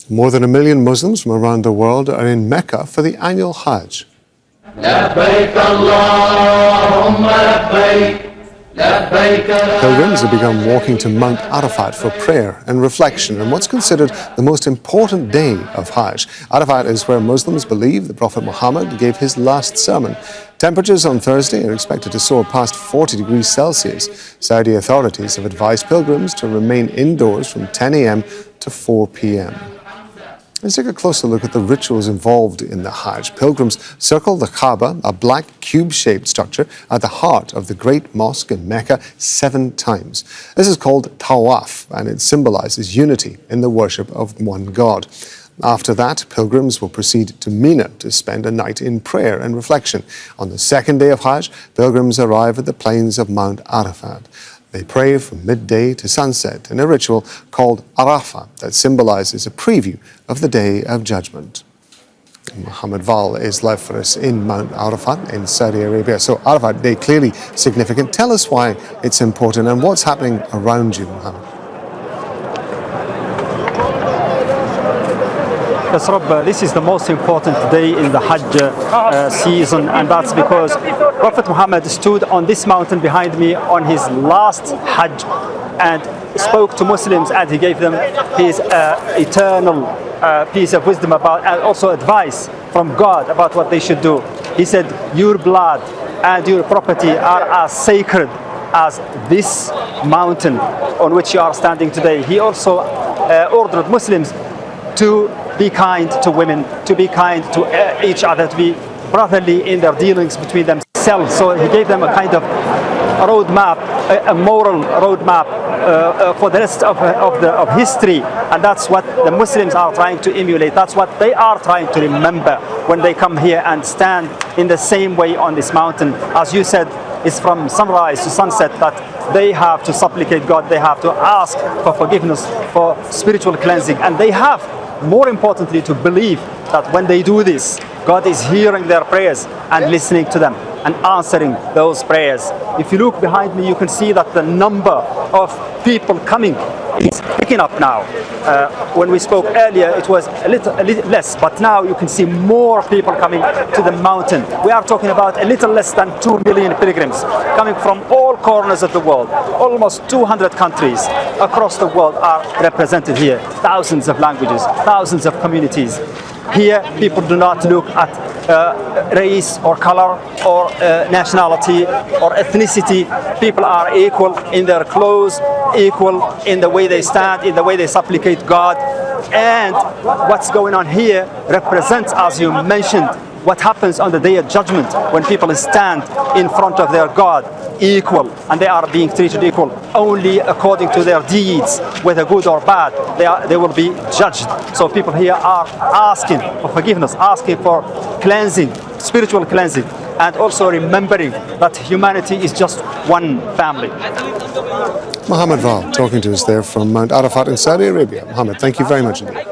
More than 1 million Muslims from around the world are in Mecca for the annual Hajj. Pilgrims have begun walking to Mount Arafat for prayer and reflection on what's considered the most important day of Hajj. Arafat is where Muslims believe the Prophet Muhammad gave his last sermon. Temperatures on Thursday are expected to soar past 40 degrees Celsius. Saudi authorities have advised pilgrims to remain indoors from 10 a.m. to 4 p.m. Let's take a closer look at the rituals involved in the Hajj. Pilgrims circle the Kaaba, a black cube-shaped structure at the heart of the great mosque in Mecca, 7 times. This is called Tawaf, and it symbolizes unity in the worship of one God. After that, pilgrims will proceed to Mina to spend a night in prayer and reflection. On the second day of Hajj, pilgrims arrive at the plains of Mount Arafat. They pray from midday to sunset in a ritual called Arafat that symbolizes a preview of the Day of Judgment. Mohammed Val is live for us in Mount Arafat in Saudi Arabia. So Arafat Day, clearly significant. Tell us why it's important and what's happening around you, Mohammed. Yes, Rob, this is the most important day in the Hajj season, and that's because Prophet Muhammad stood on this mountain behind me on his last Hajj and spoke to Muslims, and he gave them his eternal piece of wisdom about, and also advice from God about what they should do. He said, your blood and your property are as sacred as this mountain on which you are standing today. He also ordered Muslims to be kind to women, to be kind to each other, to be brotherly in their dealings between themselves. So he gave them a kind of roadmap, a moral roadmap for the rest of history, and that's what the Muslims are trying to emulate. That's what they are trying to remember when they come here and stand in the same way on this mountain. As you said, it's from sunrise to sunset that they have to supplicate God, they have to ask for forgiveness, for spiritual cleansing, and they have, more importantly, to believe that when they do this, God is hearing their prayers and listening to them and answering those prayers. If you look behind me, you can see that the number of people coming is picking up now. When we spoke earlier, it was a little less, but now you can see more people coming to the mountain. We are talking about a little less than 2 million pilgrims coming from all corners of the world. Almost 200 countries across the world are represented here. Thousands of languages, thousands of communities. Here, people do not look at race or color or nationality or ethnicity. People are equal in their clothes, equal in the way they stand, in the way they supplicate God. And what's going on here represents, as you mentioned, what happens on the Day of Judgment when people stand in front of their God, equal, and they are being treated equal only according to their deeds, whether good or bad. They will be judged. So people here are asking for forgiveness, asking for cleansing, spiritual cleansing, and also remembering that humanity is just one family. Mohammed Val talking to us there from Mount Arafat in Saudi Arabia. Mohammed, thank you very much indeed.